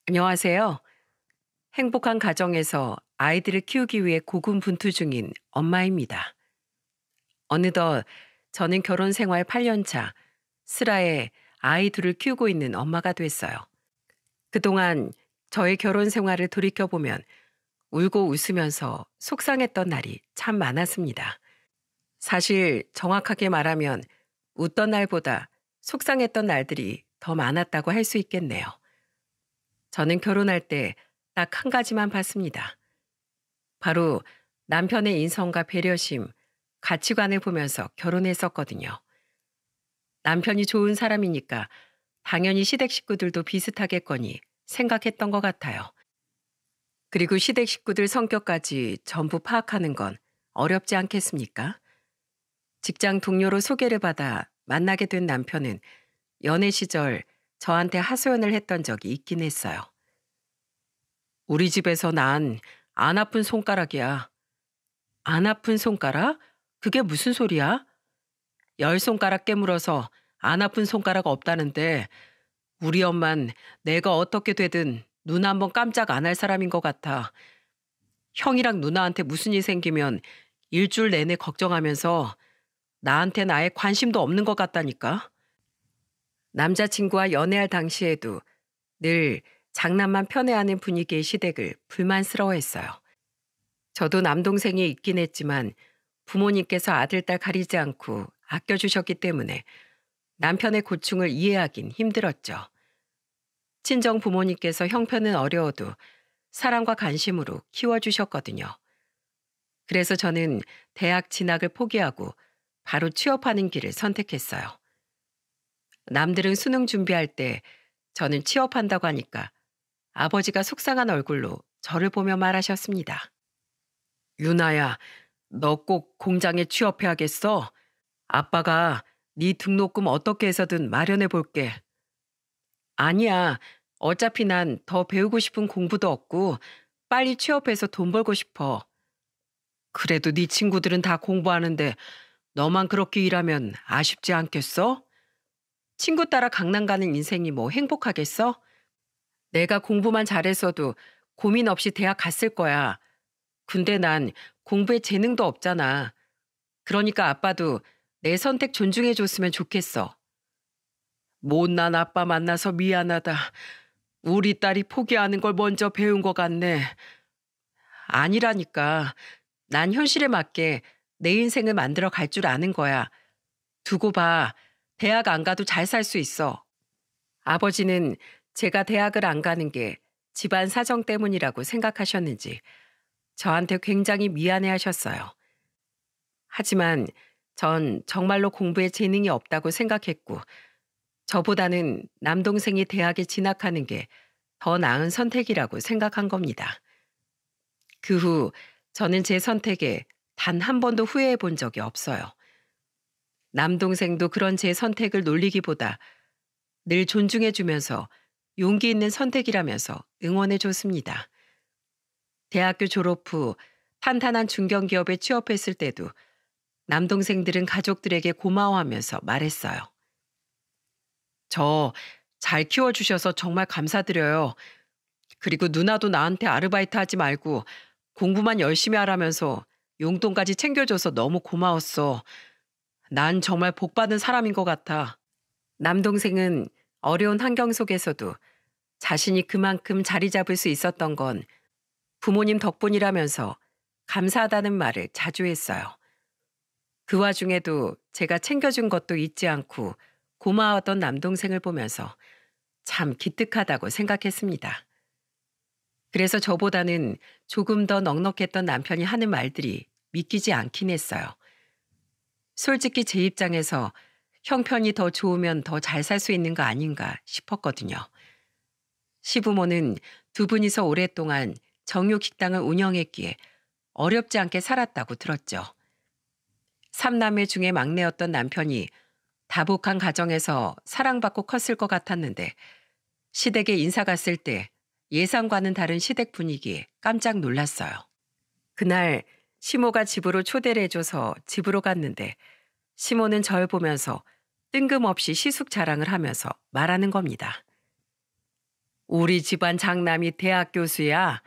안녕하세요. 행복한 가정에서 아이들을 키우기 위해 고군분투 중인 엄마입니다. 어느덧 저는 결혼 생활 8년 차, 슬아에 아이 둘을 키우고 있는 엄마가 됐어요. 그동안 저의 결혼 생활을 돌이켜보면 울고 웃으면서 속상했던 날이 참 많았습니다. 사실 정확하게 말하면 웃던 날보다 속상했던 날들이 더 많았다고 할 수 있겠네요. 저는 결혼할 때 딱 한 가지만 봤습니다. 바로 남편의 인성과 배려심, 가치관을 보면서 결혼했었거든요. 남편이 좋은 사람이니까 당연히 시댁 식구들도 비슷하겠거니 생각했던 것 같아요. 그리고 시댁 식구들 성격까지 전부 파악하는 건 어렵지 않겠습니까? 직장 동료로 소개를 받아 만나게 된 남편은 연애 시절 저한테 하소연을 했던 적이 있긴 했어요. 우리 집에서 난 안 아픈 손가락이야. 안 아픈 손가락? 그게 무슨 소리야? 열 손가락 깨물어서 안 아픈 손가락 없다는데 우리 엄만 내가 어떻게 되든 눈 한번 깜짝 안 할 사람인 것 같아. 형이랑 누나한테 무슨 일 생기면 일주일 내내 걱정하면서 나한텐 아예 관심도 없는 것 같다니까. 남자친구와 연애할 당시에도 늘 장난만 편애하는 분위기의 시댁을 불만스러워했어요. 저도 남동생이 있긴 했지만 부모님께서 아들, 딸 가리지 않고 아껴주셨기 때문에 남편의 고충을 이해하긴 힘들었죠. 친정 부모님께서 형편은 어려워도 사랑과 관심으로 키워주셨거든요. 그래서 저는 대학 진학을 포기하고 바로 취업하는 길을 선택했어요. 남들은 수능 준비할 때 저는 취업한다고 하니까 아버지가 속상한 얼굴로 저를 보며 말하셨습니다. 유나야, 너 꼭 공장에 취업해야겠어. 아빠가 네 등록금 어떻게 해서든 마련해 볼게. 아니야. 어차피 난 더 배우고 싶은 공부도 없고 빨리 취업해서 돈 벌고 싶어. 그래도 네 친구들은 다 공부하는데 너만 그렇게 일하면 아쉽지 않겠어? 친구 따라 강남 가는 인생이 뭐 행복하겠어? 내가 공부만 잘했어도 고민 없이 대학 갔을 거야. 근데 난 공부에 재능도 없잖아. 그러니까 아빠도 내 선택 존중해 줬으면 좋겠어. 못난 아빠 만나서 미안하다. 우리 딸이 포기하는 걸 먼저 배운 것 같네. 아니라니까. 난 현실에 맞게 내 인생을 만들어 갈 줄 아는 거야. 두고 봐. 대학 안 가도 잘 살 수 있어. 아버지는 제가 대학을 안 가는 게 집안 사정 때문이라고 생각하셨는지 저한테 굉장히 미안해 하셨어요. 하지만 전 정말로 공부에 재능이 없다고 생각했고 저보다는 남동생이 대학에 진학하는 게 더 나은 선택이라고 생각한 겁니다. 그 후 저는 제 선택에 단 한 번도 후회해 본 적이 없어요. 남동생도 그런 제 선택을 놀리기보다 늘 존중해 주면서 용기 있는 선택이라면서 응원해 줬습니다. 대학교 졸업 후 탄탄한 중견기업에 취업했을 때도 남동생들은 가족들에게 고마워하면서 말했어요. 저 잘 키워주셔서 정말 감사드려요. 그리고 누나도 나한테 아르바이트 하지 말고 공부만 열심히 하라면서 용돈까지 챙겨줘서 너무 고마웠어. 난 정말 복받은 사람인 것 같아. 남동생은 어려운 환경 속에서도 자신이 그만큼 자리 잡을 수 있었던 건 부모님 덕분이라면서 감사하다는 말을 자주 했어요. 그 와중에도 제가 챙겨준 것도 잊지 않고 고마웠던 남동생을 보면서 참 기특하다고 생각했습니다. 그래서 저보다는 조금 더 넉넉했던 남편이 하는 말들이 믿기지 않긴 했어요. 솔직히 제 입장에서 형편이 더 좋으면 더 잘 살 수 있는 거 아닌가 싶었거든요. 시부모는 두 분이서 오랫동안 정육식당을 운영했기에 어렵지 않게 살았다고 들었죠. 삼남매 중에 막내였던 남편이 다복한 가정에서 사랑받고 컸을 것 같았는데 시댁에 인사 갔을 때 예상과는 다른 시댁 분위기에 깜짝 놀랐어요. 그날 시모가 집으로 초대를 해줘서 집으로 갔는데 시모는 절 보면서 뜬금없이 시숙 자랑을 하면서 말하는 겁니다. 우리 집안 장남이 대학 교수야.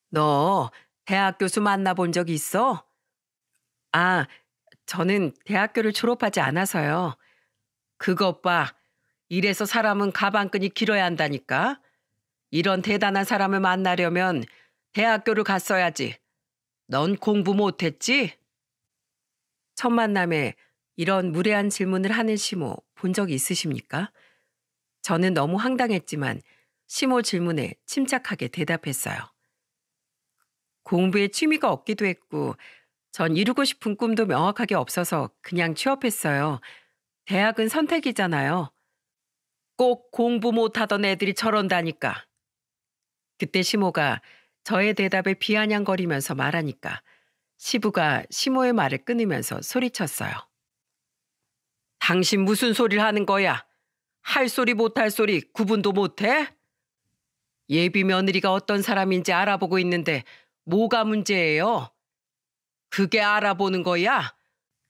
너 대학 교수 만나본 적 있어? 아, 저는 대학교를 졸업하지 않아서요. 그것 봐. 이래서 사람은 가방끈이 길어야 한다니까. 이런 대단한 사람을 만나려면 대학교를 갔어야지. 넌 공부 못했지? 첫 만남에 이런 무례한 질문을 하는 시모 본 적 있으십니까? 저는 너무 황당했지만 시모 질문에 침착하게 대답했어요. 공부에 취미가 없기도 했고 전 이루고 싶은 꿈도 명확하게 없어서 그냥 취업했어요. 대학은 선택이잖아요. 꼭 공부 못하던 애들이 저런다니까. 그때 시모가 저의 대답에 비아냥거리면서 말하니까 시부가 시모의 말을 끊으면서 소리쳤어요. 당신 무슨 소리를 하는 거야? 할 소리 못할 소리 구분도 못해? 예비 며느리가 어떤 사람인지 알아보고 있는데 뭐가 문제예요? 그게 알아보는 거야?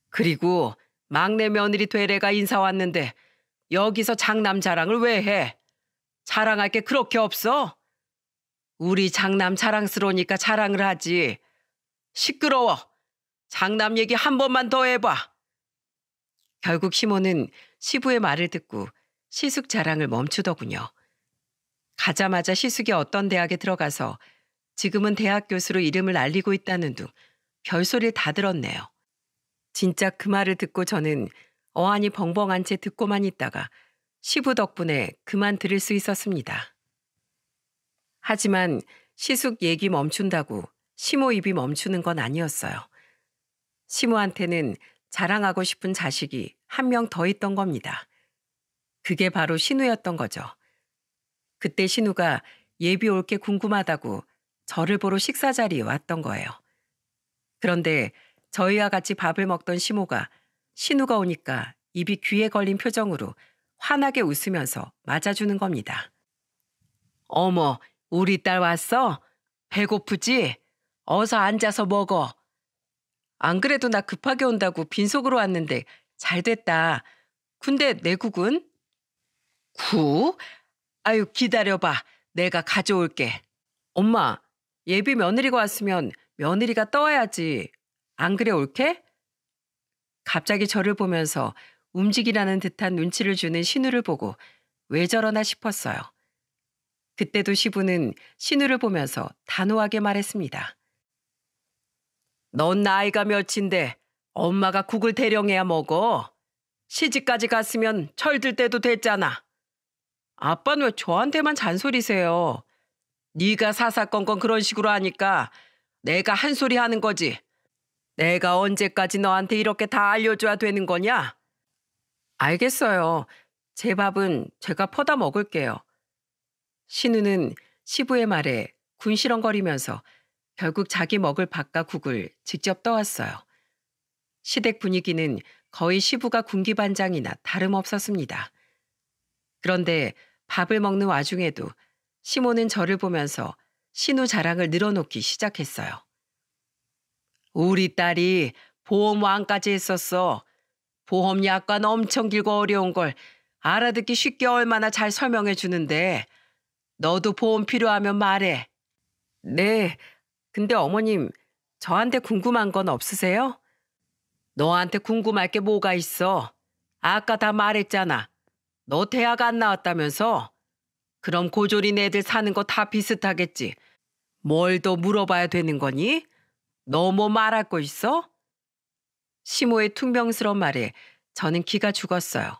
그리고 막내 며느리 되래가 인사 왔는데 여기서 장남 자랑을 왜 해? 자랑할 게 그렇게 없어? 우리 장남 자랑스러우니까 자랑을 하지. 시끄러워. 장남 얘기 한 번만 더 해봐. 결국 시모는 시부의 말을 듣고 시숙 자랑을 멈추더군요. 가자마자 시숙이 어떤 대학에 들어가서 지금은 대학 교수로 이름을 알리고 있다는 둥 별소리를 다 들었네요. 진짜 그 말을 듣고 저는 어안이 벙벙한 채 듣고만 있다가 시부 덕분에 그만 들을 수 있었습니다. 하지만 시숙 얘기 멈춘다고 시모 입이 멈추는 건 아니었어요. 시모한테는 자랑하고 싶은 자식이 한 명 더 있던 겁니다. 그게 바로 신우였던 거죠. 그때 신우가 예비 올 게 궁금하다고 저를 보러 식사 자리에 왔던 거예요. 그런데 저희와 같이 밥을 먹던 시모가 신우가 오니까 입이 귀에 걸린 표정으로 환하게 웃으면서 맞아주는 겁니다. 어머, 우리 딸 왔어? 배고프지? 어서 앉아서 먹어. 안 그래도 나 급하게 온다고 빈속으로 왔는데 잘 됐다. 근데 내 국은? 국? 아유, 기다려봐. 내가 가져올게. 엄마, 예비 며느리가 왔으면 며느리가 떠와야지. 안 그래 올케? 갑자기 저를 보면서 움직이라는 듯한 눈치를 주는 신우를 보고 왜 저러나 싶었어요. 그때도 시부는 신우를 보면서 단호하게 말했습니다. 넌 나이가 몇인데 엄마가 국을 대령해야 먹어. 시집까지 갔으면 철들 때도 됐잖아. 아빠는 왜 저한테만 잔소리세요? 네가 사사건건 그런 식으로 하니까 내가 한 소리 하는 거지. 내가 언제까지 너한테 이렇게 다 알려줘야 되는 거냐? 알겠어요. 제 밥은 제가 퍼다 먹을게요. 신우는 시부의 말에 군시렁거리면서 결국 자기 먹을 밥과 국을 직접 떠왔어요. 시댁 분위기는 거의 시부가 군기반장이나 다름없었습니다. 그런데 밥을 먹는 와중에도 시모는 저를 보면서 신우 자랑을 늘어놓기 시작했어요. 우리 딸이 보험왕까지 했었어. 보험 약관 엄청 길고 어려운 걸 알아듣기 쉽게 얼마나 잘 설명해 주는데 너도 보험 필요하면 말해. 네, 근데 어머님 저한테 궁금한 건 없으세요? 너한테 궁금할 게 뭐가 있어? 아까 다 말했잖아. 너 대학 안 나왔다면서? 그럼 고졸인 애들 사는 거 다 비슷하겠지. 뭘 더 물어봐야 되는 거니? 너 뭐 말할 거 있어? 시모의 퉁명스러운 말에 저는 기가 죽었어요.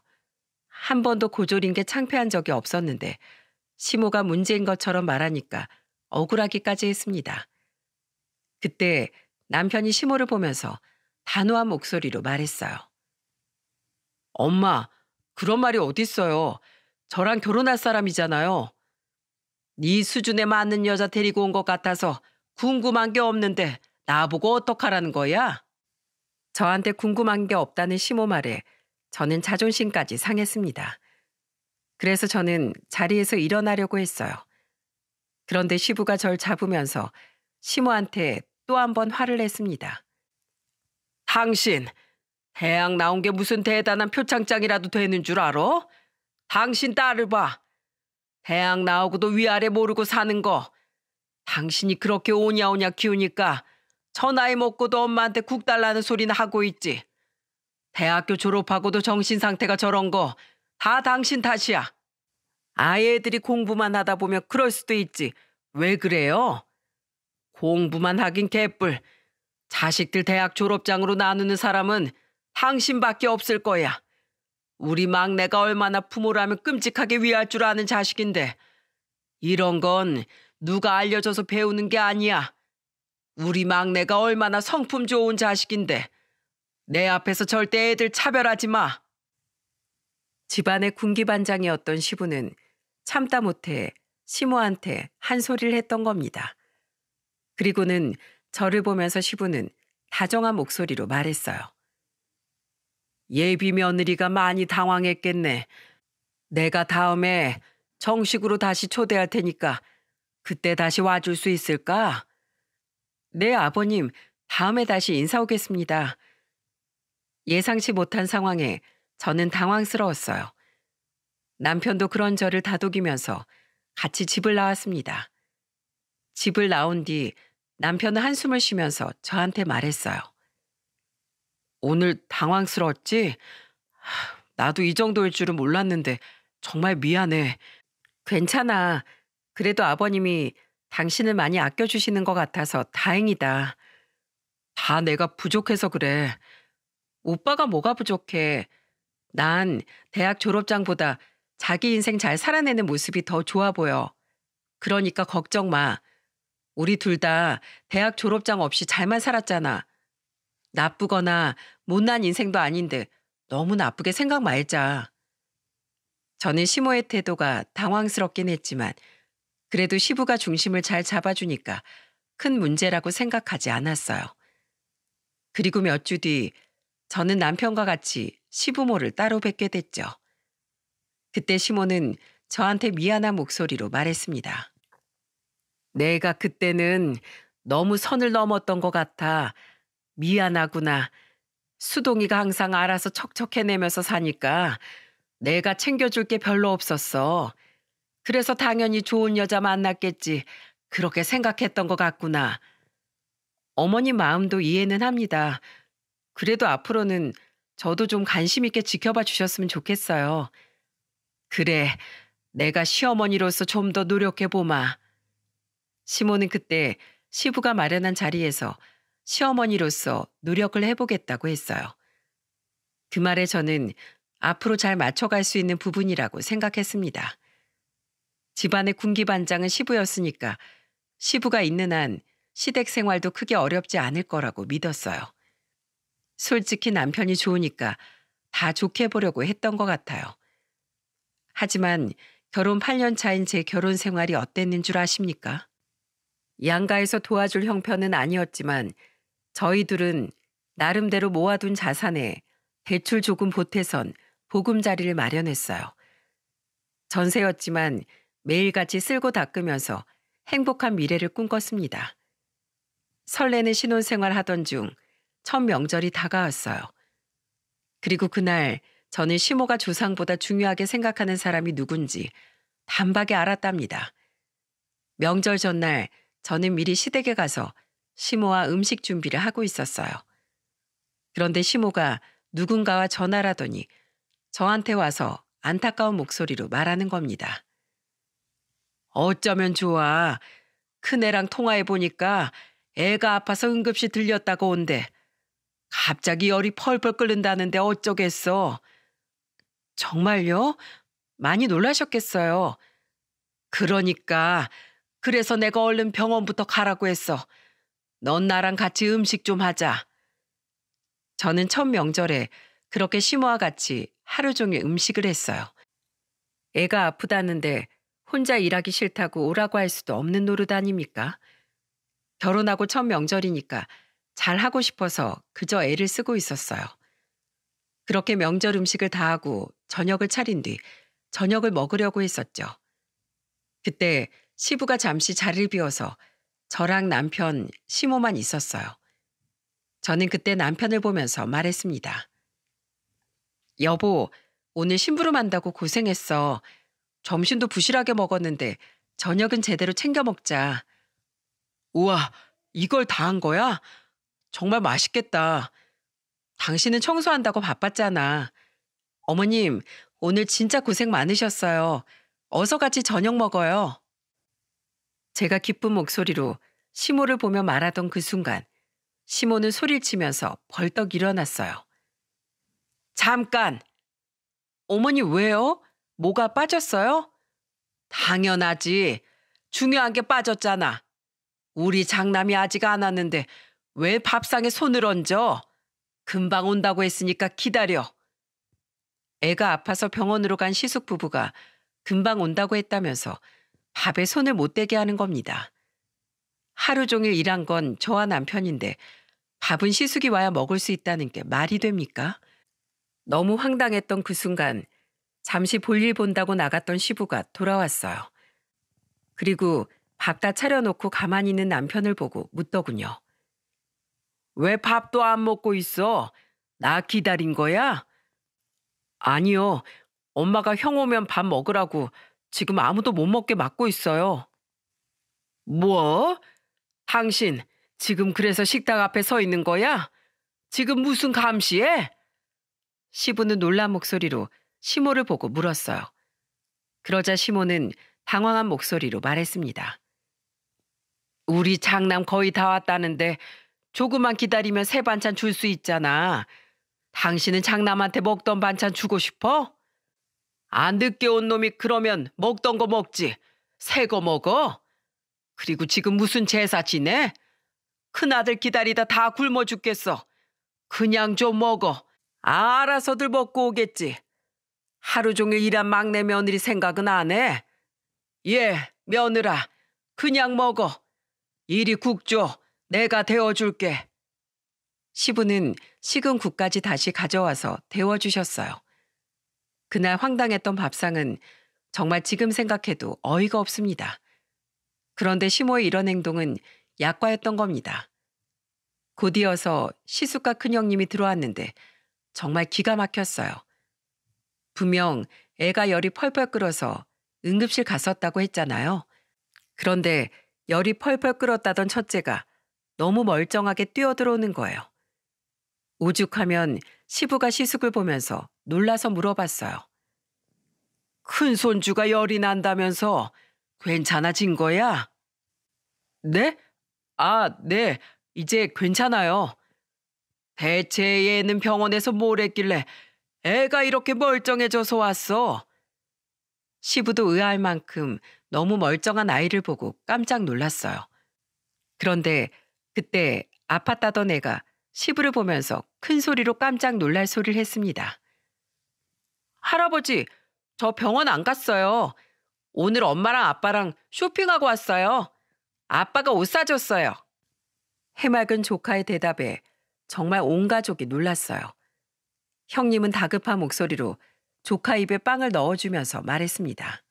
한 번도 고졸인 게 창피한 적이 없었는데 시모가 문제인 것처럼 말하니까 억울하기까지 했습니다. 그때 남편이 시모를 보면서 단호한 목소리로 말했어요. 엄마, 그런 말이 어딨어요. 저랑 결혼할 사람이잖아요. 네 수준에 맞는 여자 데리고 온 것 같아서 궁금한 게 없는데 나보고 어떡하라는 거야? 저한테 궁금한 게 없다는 시모 말에 저는 자존심까지 상했습니다. 그래서 저는 자리에서 일어나려고 했어요. 그런데 시부가 절 잡으면서 시모한테 또 한 번 화를 냈습니다. 당신, 대학 나온 게 무슨 대단한 표창장이라도 되는 줄 알아? 당신 딸을 봐. 대학 나오고도 위아래 모르고 사는 거. 당신이 그렇게 오냐오냐 키우니까 저 나이 먹고도 엄마한테 국 달라는 소리나 하고 있지. 대학교 졸업하고도 정신 상태가 저런 거 다 당신 탓이야. 아이들이 공부만 하다 보면 그럴 수도 있지. 왜 그래요? 공부만 하긴 개뿔. 자식들 대학 졸업장으로 나누는 사람은 당신밖에 없을 거야. 우리 막내가 얼마나 부모라면 끔찍하게 위할 줄 아는 자식인데 이런 건 누가 알려줘서 배우는 게 아니야. 우리 막내가 얼마나 성품 좋은 자식인데 내 앞에서 절대 애들 차별하지 마. 집안의 군기반장이었던 시부는 참다 못해 시모한테 한 소리를 했던 겁니다. 그리고는 저를 보면서 시부는 다정한 목소리로 말했어요. 예비 며느리가 많이 당황했겠네. 내가 다음에 정식으로 다시 초대할 테니까 그때 다시 와줄 수 있을까? 네, 아버님. 다음에 다시 인사 오겠습니다. 예상치 못한 상황에 저는 당황스러웠어요. 남편도 그런 저를 다독이면서 같이 집을 나왔습니다. 집을 나온 뒤 남편은 한숨을 쉬면서 저한테 말했어요. 오늘 당황스러웠지? 나도 이 정도일 줄은 몰랐는데 정말 미안해. 괜찮아. 그래도 아버님이 당신을 많이 아껴주시는 것 같아서 다행이다. 다 내가 부족해서 그래. 오빠가 뭐가 부족해. 난 대학 졸업장보다 자기 인생 잘 살아내는 모습이 더 좋아 보여. 그러니까 걱정 마. 우리 둘 다 대학 졸업장 없이 잘만 살았잖아. 나쁘거나 못난 인생도 아닌데 너무 나쁘게 생각 말자. 저는 시모의 태도가 당황스럽긴 했지만 그래도 시부가 중심을 잘 잡아주니까 큰 문제라고 생각하지 않았어요. 그리고 몇 주 뒤 저는 남편과 같이 시부모를 따로 뵙게 됐죠. 그때 시모는 저한테 미안한 목소리로 말했습니다. 내가 그때는 너무 선을 넘었던 것 같아. 미안하구나. 수동이가 항상 알아서 척척해내면서 사니까 내가 챙겨줄 게 별로 없었어. 그래서 당연히 좋은 여자 만났겠지. 그렇게 생각했던 것 같구나. 어머니 마음도 이해는 합니다. 그래도 앞으로는 저도 좀 관심 있게 지켜봐 주셨으면 좋겠어요. 그래, 내가 시어머니로서 좀 더 노력해보마. 시모는 그때 시부가 마련한 자리에서 시어머니로서 노력을 해보겠다고 했어요. 그 말에 저는 앞으로 잘 맞춰갈 수 있는 부분이라고 생각했습니다. 집안의 군기반장은 시부였으니까 시부가 있는 한 시댁 생활도 크게 어렵지 않을 거라고 믿었어요. 솔직히 남편이 좋으니까 다 좋게 보려고 했던 것 같아요. 하지만 결혼 8년 차인 제 결혼 생활이 어땠는 줄 아십니까? 양가에서 도와줄 형편은 아니었지만 저희 둘은 나름대로 모아둔 자산에 대출 조금 보태선 보금자리를 마련했어요. 전세였지만 매일같이 쓸고 닦으면서 행복한 미래를 꿈꿨습니다. 설레는 신혼생활 하던 중 첫 명절이 다가왔어요. 그리고 그날 저는 시모가 조상보다 중요하게 생각하는 사람이 누군지 단박에 알았답니다. 명절 전날 저는 미리 시댁에 가서 시모와 음식 준비를 하고 있었어요. 그런데 시모가 누군가와 전화를 하더니 저한테 와서 안타까운 목소리로 말하는 겁니다. 어쩌면 좋아. 큰애랑 통화해보니까 애가 아파서 응급실 들렸다고 온대. 갑자기 열이 펄펄 끓는다는데 어쩌겠어. 정말요? 많이 놀라셨겠어요. 그러니까 그래서 내가 얼른 병원부터 가라고 했어. 넌 나랑 같이 음식 좀 하자. 저는 첫 명절에 그렇게 시모와 같이 하루 종일 음식을 했어요. 애가 아프다는데 혼자 일하기 싫다고 오라고 할 수도 없는 노릇 아닙니까? 결혼하고 첫 명절이니까 잘하고 싶어서 그저 애를 쓰고 있었어요. 그렇게 명절 음식을 다 하고 저녁을 차린 뒤 저녁을 먹으려고 했었죠. 그때 시부가 잠시 자리를 비워서 저랑 남편, 시모만 있었어요. 저는 그때 남편을 보면서 말했습니다. 여보, 오늘 심부름 한다고 고생했어. 점심도 부실하게 먹었는데 저녁은 제대로 챙겨 먹자. 우와, 이걸 다 한 거야? 정말 맛있겠다. 당신은 청소한다고 바빴잖아. 어머님, 오늘 진짜 고생 많으셨어요. 어서 같이 저녁 먹어요. 제가 기쁜 목소리로 시모를 보며 말하던 그 순간, 시모는 소리를 치면서 벌떡 일어났어요. 잠깐! 어머니 왜요? 뭐가 빠졌어요? 당연하지. 중요한 게 빠졌잖아. 우리 장남이 아직 안 왔는데 왜 밥상에 손을 얹어? 금방 온다고 했으니까 기다려. 애가 아파서 병원으로 간 시숙 부부가 금방 온다고 했다면서 밥에 손을 못 대게 하는 겁니다. 하루 종일 일한 건 저와 남편인데 밥은 시숙이 와야 먹을 수 있다는 게 말이 됩니까? 너무 황당했던 그 순간 잠시 볼일 본다고 나갔던 시부가 돌아왔어요. 그리고 밥 다 차려놓고 가만히 있는 남편을 보고 묻더군요. 왜 밥도 안 먹고 있어? 나 기다린 거야? 아니요. 엄마가 형 오면 밥 먹으라고 지금 아무도 못 먹게 막고 있어요. 뭐? 당신 지금 그래서 식당 앞에 서 있는 거야? 지금 무슨 감시해? 시부는 놀란 목소리로 시모를 보고 물었어요. 그러자 시모는 당황한 목소리로 말했습니다. 우리 장남 거의 다 왔다는데 조금만 기다리면 새 반찬 줄 수 있잖아. 당신은 장남한테 먹던 반찬 주고 싶어? 안 늦게 온 놈이 그러면 먹던 거 먹지. 새 거 먹어? 그리고 지금 무슨 제사 지내? 큰아들 기다리다 다 굶어 죽겠어. 그냥 좀 먹어. 알아서들 먹고 오겠지. 하루 종일 일한 막내 며느리 생각은 안 해? 예, 며느라. 그냥 먹어. 이리 국 줘. 내가 데워줄게. 시부는 식은 국까지 다시 가져와서 데워주셨어요. 그날 황당했던 밥상은 정말 지금 생각해도 어이가 없습니다. 그런데 시모의 이런 행동은 약과였던 겁니다. 곧이어서 시숙과 큰형님이 들어왔는데 정말 기가 막혔어요. 분명 애가 열이 펄펄 끓어서 응급실 갔었다고 했잖아요. 그런데 열이 펄펄 끓었다던 첫째가 너무 멀쩡하게 뛰어들어오는 거예요. 오죽하면 시부가 시숙을 보면서 놀라서 물어봤어요. 큰 손주가 열이 난다면서 괜찮아진 거야? 네? 아, 네. 이제 괜찮아요. 대체 얘는 병원에서 뭘 했길래 애가 이렇게 멀쩡해져서 왔어? 시부도 의아할 만큼 너무 멀쩡한 아이를 보고 깜짝 놀랐어요. 그런데 그때 아팠다던 애가 시부를 보면서 큰 소리로 깜짝 놀랄 소리를 했습니다. 할아버지, 저 병원 안 갔어요. 오늘 엄마랑 아빠랑 쇼핑하고 왔어요. 아빠가 옷 사줬어요. 해맑은 조카의 대답에 정말 온 가족이 놀랐어요. 형님은 다급한 목소리로 조카 입에 빵을 넣어주면서 말했습니다.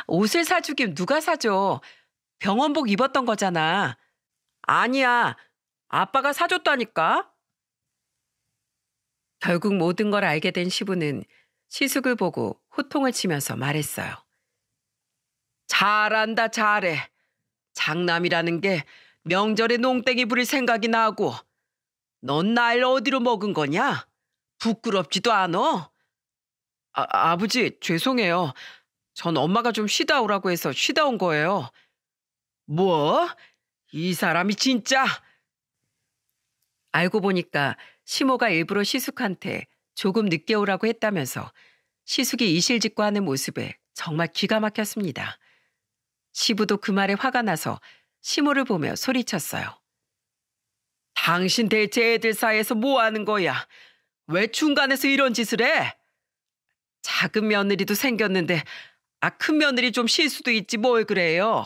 옷을 사주긴 누가 사줘. 병원복 입었던 거잖아. 아니야. 아빠가 사줬다니까. 결국 모든 걸 알게 된 시부는 시숙을 보고 호통을 치면서 말했어요. 잘한다 잘해. 장남이라는 게 명절에 농땡이 부릴 생각이 나고 넌 날 어디로 먹은 거냐? 부끄럽지도 않어? 아버지 죄송해요. 전 엄마가 좀 쉬다 오라고 해서 쉬다 온 거예요. 뭐? 이 사람이 진짜? 알고 보니까 시모가 일부러 시숙한테 조금 늦게 오라고 했다면서 시숙이 이실직고 하는 모습에 정말 기가 막혔습니다. 시부도 그 말에 화가 나서 시모를 보며 소리쳤어요. 당신 대체 애들 사이에서 뭐 하는 거야? 왜 중간에서 이런 짓을 해? 작은 며느리도 생겼는데 큰 며느리 좀 쉴 수도 있지 뭘 그래요.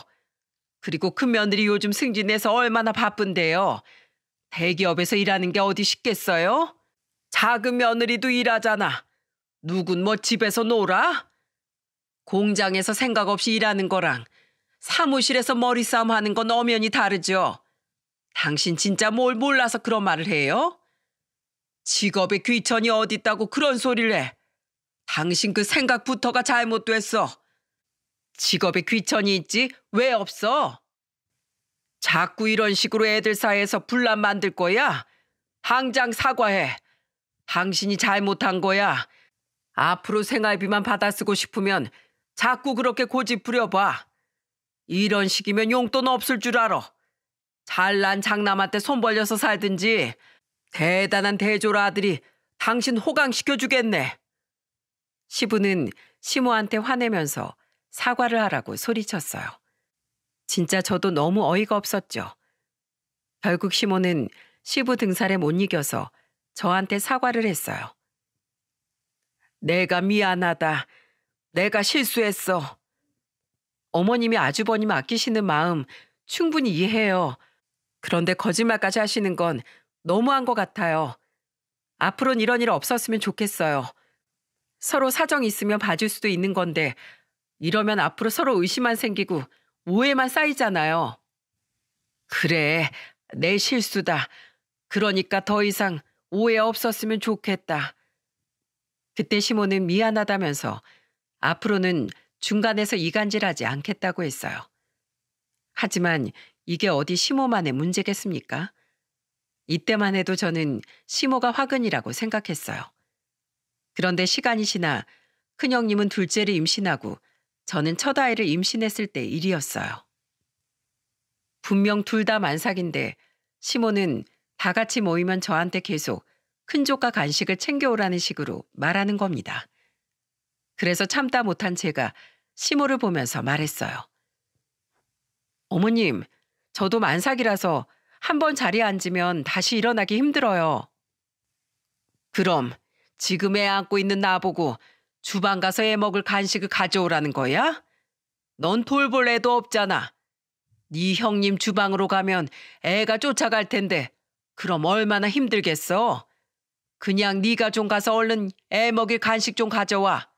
그리고 큰 며느리 요즘 승진해서 얼마나 바쁜데요. 대기업에서 일하는 게 어디 쉽겠어요? 작은 며느리도 일하잖아. 누군 뭐 집에서 놀아? 공장에서 생각 없이 일하는 거랑 사무실에서 머리싸움 하는 건 엄연히 다르죠. 당신 진짜 뭘 몰라서 그런 말을 해요? 직업에 귀천이 어디 있다고 그런 소리를 해. 당신 그 생각부터가 잘못됐어. 직업에 귀천이 있지 왜 없어? 자꾸 이런 식으로 애들 사이에서 분란 만들 거야? 당장 사과해. 당신이 잘못한 거야. 앞으로 생활비만 받아 쓰고 싶으면 자꾸 그렇게 고집 부려봐. 이런 식이면 용돈 없을 줄 알아. 잘난 장남한테 손 벌려서 살든지 대단한 대조라 아들이 당신 호강시켜주겠네. 시부는 시모한테 화내면서 사과를 하라고 소리쳤어요. 진짜 저도 너무 어이가 없었죠. 결국 시모는 시부 등살에 못 이겨서 저한테 사과를 했어요. 내가 미안하다. 내가 실수했어. 어머님이 아주버님 아끼시는 마음 충분히 이해해요. 그런데 거짓말까지 하시는 건 너무한 것 같아요. 앞으로는 이런 일 없었으면 좋겠어요. 서로 사정이 있으면 봐줄 수도 있는 건데 이러면 앞으로 서로 의심만 생기고 오해만 쌓이잖아요. 그래, 내 실수다. 그러니까 더 이상 오해 없었으면 좋겠다. 그때 시모는 미안하다면서 앞으로는 중간에서 이간질하지 않겠다고 했어요. 하지만 이게 어디 시모만의 문제겠습니까? 이때만 해도 저는 시모가 화근이라고 생각했어요. 그런데 시간이 지나 큰형님은 둘째를 임신하고 저는 첫아이를 임신했을 때 일이었어요. 분명 둘 다 만삭인데 시모는 다 같이 모이면 저한테 계속 큰족과 간식을 챙겨오라는 식으로 말하는 겁니다. 그래서 참다 못한 제가 시모를 보면서 말했어요. 어머님, 저도 만삭이라서 한 번 자리에 앉으면 다시 일어나기 힘들어요. 그럼 지금 애 안고 있는 나보고 주방 가서 애 먹을 간식을 가져오라는 거야? 넌 돌볼 애도 없잖아. 네 형님 주방으로 가면 애가 쫓아갈 텐데 그럼 얼마나 힘들겠어? 그냥 네가 좀 가서 얼른 애 먹일 간식 좀 가져와.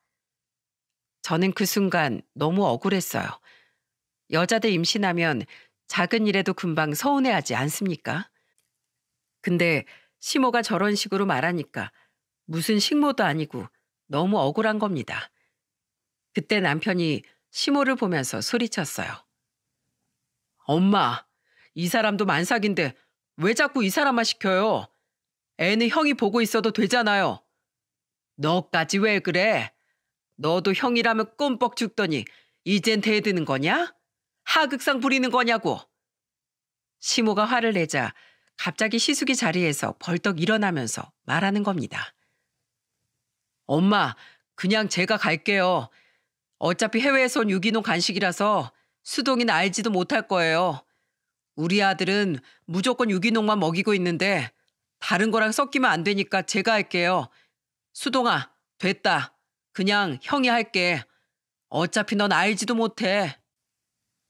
저는 그 순간 너무 억울했어요. 여자들 임신하면 작은 일에도 금방 서운해하지 않습니까? 근데 시모가 저런 식으로 말하니까 무슨 식모도 아니고 너무 억울한 겁니다. 그때 남편이 시모를 보면서 소리쳤어요. 엄마, 이 사람도 만삭인데 왜 자꾸 이 사람만 시켜요? 애는 형이 보고 있어도 되잖아요. 너까지 왜 그래? 너도 형이라면 꼼뻑 죽더니 이젠 대드는 거냐? 하극상 부리는 거냐고. 시모가 화를 내자 갑자기 시숙이 자리에서 벌떡 일어나면서 말하는 겁니다. 엄마, 그냥 제가 갈게요. 어차피 해외에서 온 유기농 간식이라서 수동이는 알지도 못할 거예요. 우리 아들은 무조건 유기농만 먹이고 있는데 다른 거랑 섞이면 안 되니까 제가 할게요. 수동아, 됐다. 그냥 형이 할게. 어차피 넌 알지도 못해.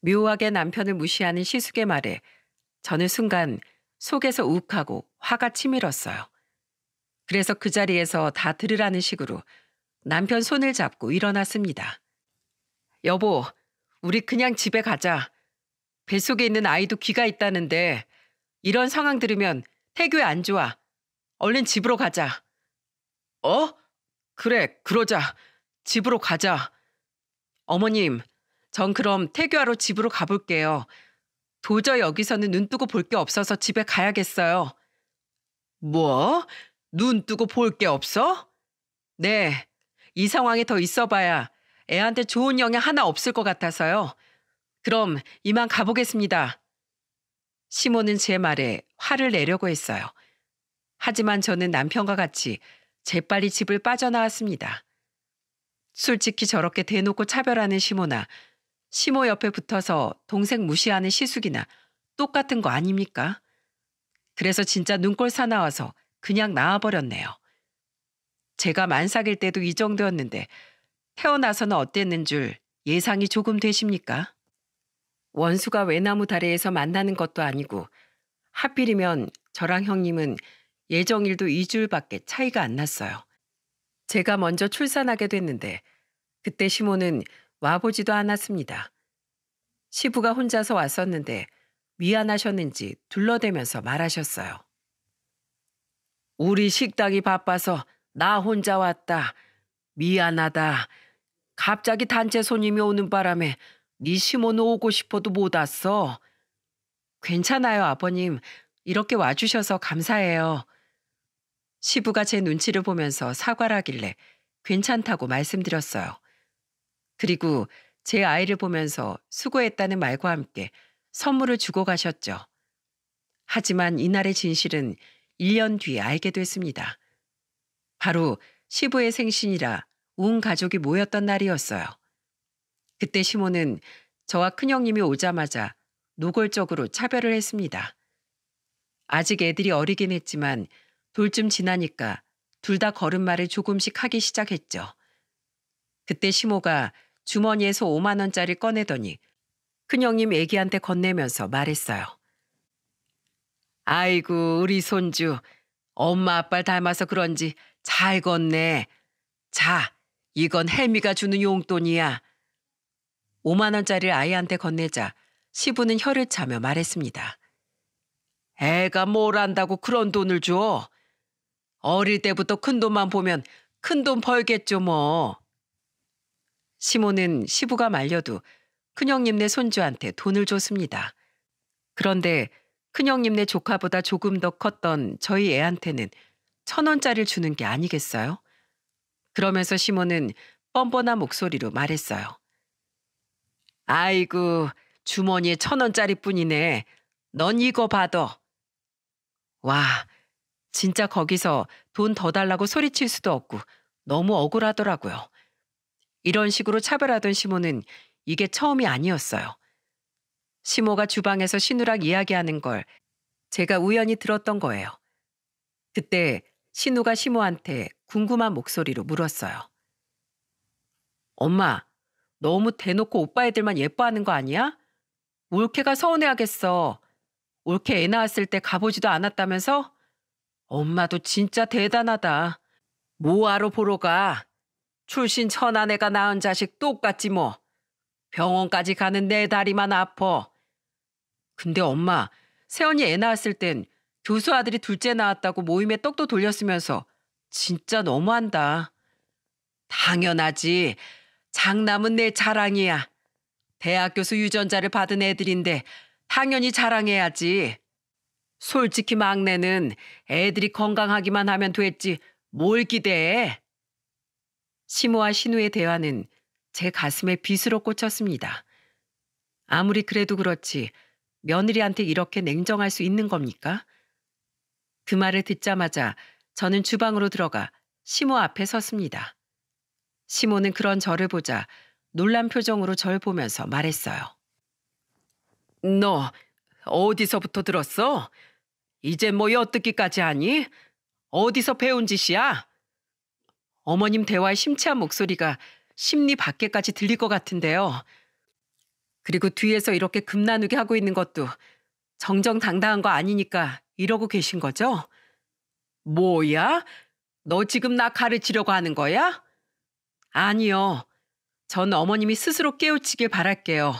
묘하게 남편을 무시하는 시숙의 말에 저는 순간 속에서 욱하고 화가 치밀었어요. 그래서 그 자리에서 다 들으라는 식으로 남편 손을 잡고 일어났습니다. 여보, 우리 그냥 집에 가자. 뱃속에 있는 아이도 귀가 있다는데 이런 상황 들으면 태교에 안 좋아. 얼른 집으로 가자. 어? 그래, 그러자. 집으로 가자. 어머님, 전 그럼 태교하러 집으로 가볼게요. 도저히 여기서는 눈 뜨고 볼 게 없어서 집에 가야겠어요. 뭐? 눈 뜨고 볼 게 없어? 네, 이 상황에 더 있어봐야 애한테 좋은 영향 하나 없을 것 같아서요. 그럼 이만 가보겠습니다. 시모는 제 말에 화를 내려고 했어요. 하지만 저는 남편과 같이 재빨리 집을 빠져나왔습니다. 솔직히 저렇게 대놓고 차별하는 시모나 시모 옆에 붙어서 동생 무시하는 시숙이나 똑같은 거 아닙니까? 그래서 진짜 눈꼴 사나워서 그냥 나와버렸네요. 제가 만삭일 때도 이 정도였는데 태어나서는 어땠는 줄 예상이 조금 되십니까? 원수가 외나무 다리에서 만나는 것도 아니고 하필이면 저랑 형님은 예정일도 2주일밖에 차이가 안 났어요. 제가 먼저 출산하게 됐는데 그때 시모는 와보지도 않았습니다. 시부가 혼자서 왔었는데 미안하셨는지 둘러대면서 말하셨어요. 우리 식당이 바빠서 나 혼자 왔다. 미안하다. 갑자기 단체 손님이 오는 바람에 네 시모는 오고 싶어도 못 왔어. 괜찮아요, 아버님. 이렇게 와주셔서 감사해요. 시부가 제 눈치를 보면서 사과를 하길래 괜찮다고 말씀드렸어요. 그리고 제 아이를 보면서 수고했다는 말과 함께 선물을 주고 가셨죠. 하지만 이날의 진실은 1년 뒤에 알게 됐습니다. 바로 시부의 생신이라 온 가족이 모였던 날이었어요. 그때 시모는 저와 큰형님이 오자마자 노골적으로 차별을 했습니다. 아직 애들이 어리긴 했지만 돌쯤 지나니까 둘 다 걸음마를 조금씩 하기 시작했죠. 그때 시모가 주머니에서 5만 원짜리 꺼내더니 큰형님 애기한테 건네면서 말했어요. 아이고 우리 손주 엄마 아빠를 닮아서 그런지 잘 걷네. 자, 이건 혜미가 주는 용돈이야. 5만 원짜리를 아이한테 건네자 시부는 혀를 차며 말했습니다. 애가 뭘 안다고 그런 돈을 줘. 어릴 때부터 큰 돈만 보면 큰 돈 벌겠죠 뭐. 시모는 시부가 말려도 큰형님네 손주한테 돈을 줬습니다. 그런데 큰형님네 조카보다 조금 더 컸던 저희 애한테는 1,000원짜리를 주는 게 아니겠어요? 그러면서 시모는 뻔뻔한 목소리로 말했어요. 아이고 주머니에 1,000원짜리 뿐이네. 넌 이거 받아. 와, 진짜 거기서 돈 더 달라고 소리칠 수도 없고 너무 억울하더라고요. 이런 식으로 차별하던 시모는 이게 처음이 아니었어요. 시모가 주방에서 신우랑 이야기하는 걸 제가 우연히 들었던 거예요. 그때 신우가 시모한테 궁금한 목소리로 물었어요. 엄마, 너무 대놓고 오빠 애들만 예뻐하는 거 아니야? 올케가 서운해하겠어. 올케 애 낳았을 때 가보지도 않았다면서? 엄마도 진짜 대단하다. 뭐하러 보러 가? 출신 천한 애가 낳은 자식 똑같지 뭐. 병원까지 가는 내 다리만 아파. 근데 엄마, 세연이 애 낳았을 땐 교수 아들이 둘째 낳았다고 모임에 떡도 돌렸으면서 진짜 너무한다. 당연하지. 장남은 내 자랑이야. 대학 교수 유전자를 받은 애들인데 당연히 자랑해야지. 솔직히 막내는 애들이 건강하기만 하면 됐지 뭘 기대해. 시모와 신우의 대화는 제 가슴에 빗으로 꽂혔습니다. 아무리 그래도 그렇지 며느리한테 이렇게 냉정할 수 있는 겁니까? 그 말을 듣자마자 저는 주방으로 들어가 시모 앞에 섰습니다. 시모는 그런 저를 보자 놀란 표정으로 절 보면서 말했어요. 너 어디서부터 들었어? 이제 뭐 엿듣기까지 하니? 어디서 배운 짓이야? 어머님 대화의 심취한 목소리가 심리 밖에까지 들릴 것 같은데요. 그리고 뒤에서 이렇게 금 나누게 하고 있는 것도 정정당당한 거 아니니까 이러고 계신 거죠? 뭐야? 너 지금 나 가르치려고 하는 거야? 아니요. 전 어머님이 스스로 깨우치길 바랄게요.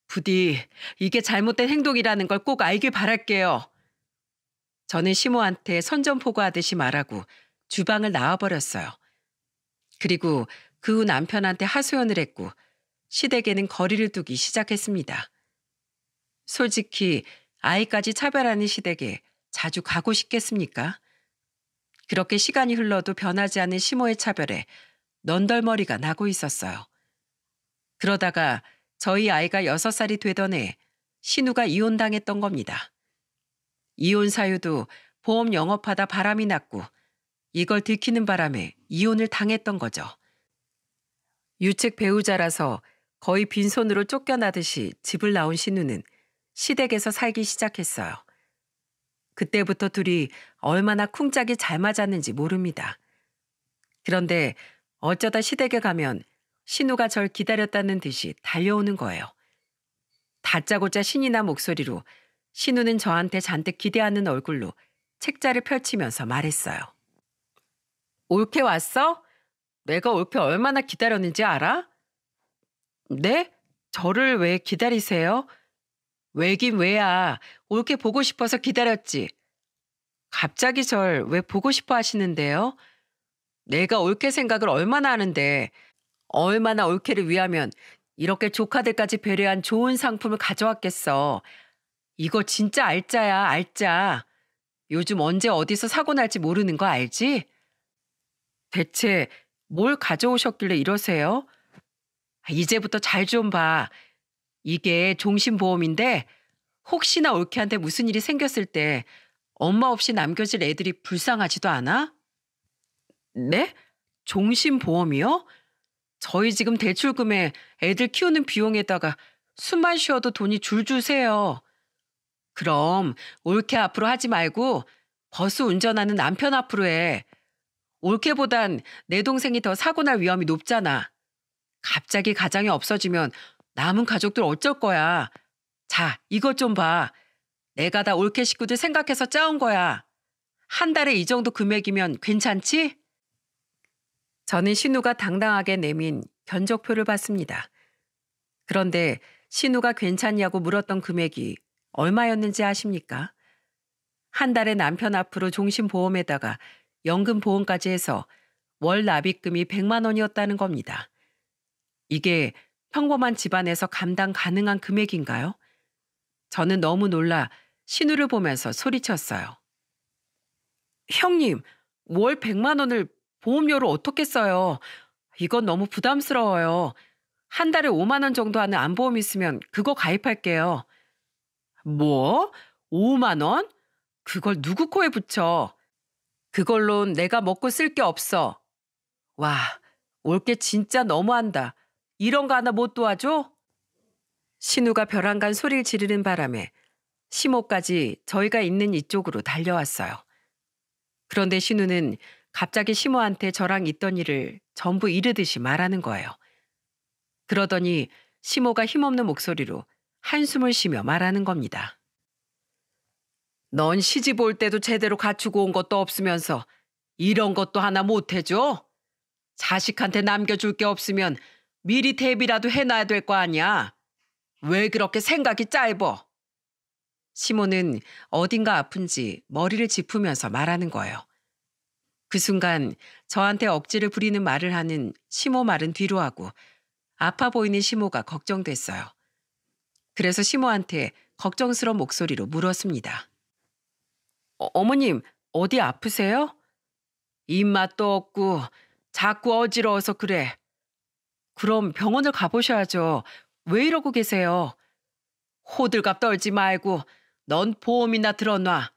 부디 이게 잘못된 행동이라는 걸 꼭 알길 바랄게요. 저는 시모한테 선전포고하듯이 말하고 주방을 나와버렸어요. 그리고 그 후 남편한테 하소연을 했고 시댁에는 거리를 두기 시작했습니다. 솔직히 아이까지 차별하는 시댁에 자주 가고 싶겠습니까? 그렇게 시간이 흘러도 변하지 않은 시모의 차별에 넌덜머리가 나고 있었어요. 그러다가 저희 아이가 6살이 되던 해 신우가 이혼당했던 겁니다. 이혼 사유도 보험 영업하다 바람이 났고 이걸 들키는 바람에 이혼을 당했던 거죠. 유책 배우자라서 거의 빈손으로 쫓겨나듯이 집을 나온 신우는 시댁에서 살기 시작했어요. 그때부터 둘이 얼마나 쿵짝이 잘 맞았는지 모릅니다. 그런데 어쩌다 시댁에 가면 신우가 절 기다렸다는 듯이 달려오는 거예요. 다짜고짜 신이 난 목소리로 신우는 저한테 잔뜩 기대하는 얼굴로 책자를 펼치면서 말했어요. 올케 왔어? 내가 올케 얼마나 기다렸는지 알아? 네? 저를 왜 기다리세요? 왜긴 왜야. 올케 보고 싶어서 기다렸지. 갑자기 절 왜 보고 싶어 하시는데요? 내가 올케 생각을 얼마나 하는데 얼마나 올케를 위하면 이렇게 조카들까지 배려한 좋은 상품을 가져왔겠어. 이거 진짜 알짜야, 알짜. 요즘 언제 어디서 사고 날지 모르는 거 알지? 대체 뭘 가져오셨길래 이러세요? 이제부터 잘 좀 봐. 이게 종신보험인데 혹시나 올케한테 무슨 일이 생겼을 때 엄마 없이 남겨질 애들이 불쌍하지도 않아? 네? 종신보험이요? 저희 지금 대출금에 애들 키우는 비용에다가 숨만 쉬어도 돈이 줄줄 새요. 그럼 올케 앞으로 하지 말고 버스 운전하는 남편 앞으로 해. 올케보단 내 동생이 더 사고 날 위험이 높잖아. 갑자기 가장이 없어지면 남은 가족들 어쩔 거야. 자, 이것 좀 봐. 내가 다 올케 식구들 생각해서 짜온 거야. 한 달에 이 정도 금액이면 괜찮지? 저는 신우가 당당하게 내민 견적표를 봤습니다. 그런데 신우가 괜찮냐고 물었던 금액이 얼마였는지 아십니까? 한 달에 남편 앞으로 종신보험에다가 연금보험까지 해서 월 납입금이 100만 원이었다는 겁니다. 이게 평범한 집안에서 감당 가능한 금액인가요? 저는 너무 놀라 신우를 보면서 소리쳤어요. 형님, 월 100만 원을 보험료로 어떻게 써요? 이건 너무 부담스러워요. 한 달에 5만 원 정도 하는 안보험 있으면 그거 가입할게요. 뭐? 5만 원? 그걸 누구 코에 붙여? 그걸론 내가 먹고 쓸 게 없어. 와, 올게 진짜 너무한다. 이런 거 하나 못 도와줘? 신우가 벼랑간 소리를 지르는 바람에 시모까지 저희가 있는 이쪽으로 달려왔어요. 그런데 신우는 갑자기 시모한테 저랑 있던 일을 전부 이르듯이 말하는 거예요. 그러더니 시모가 힘없는 목소리로 한숨을 쉬며 말하는 겁니다. 넌 시집 올 때도 제대로 갖추고 온 것도 없으면서 이런 것도 하나 못 해줘? 자식한테 남겨줄 게 없으면 미리 대비라도 해놔야 될 거 아니야. 왜 그렇게 생각이 짧어? 시모는 어딘가 아픈지 머리를 짚으면서 말하는 거예요. 그 순간 저한테 억지를 부리는 말을 하는 시모 말은 뒤로 하고 아파 보이는 시모가 걱정됐어요. 그래서 시모한테 걱정스러운 목소리로 물었습니다. 어머님, 어디 아프세요? 입맛도 없고 자꾸 어지러워서 그래. 그럼 병원을 가보셔야죠. 왜 이러고 계세요? 호들갑 떨지 말고 넌 보험이나 들어놔.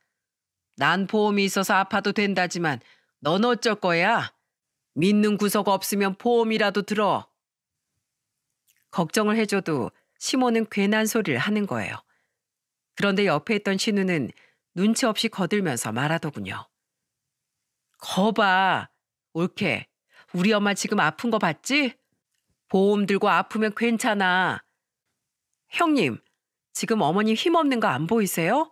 난 보험이 있어서 아파도 된다지만 넌 어쩔 거야? 믿는 구석 없으면 보험이라도 들어. 걱정을 해줘도 시모는 괜한 소리를 하는 거예요. 그런데 옆에 있던 신우는 눈치 없이 거들면서 말하더군요. 거봐, 올케. 우리 엄마 지금 아픈 거 봤지? 보험 들고 아프면 괜찮아. 형님, 지금 어머님 힘없는 거 안 보이세요?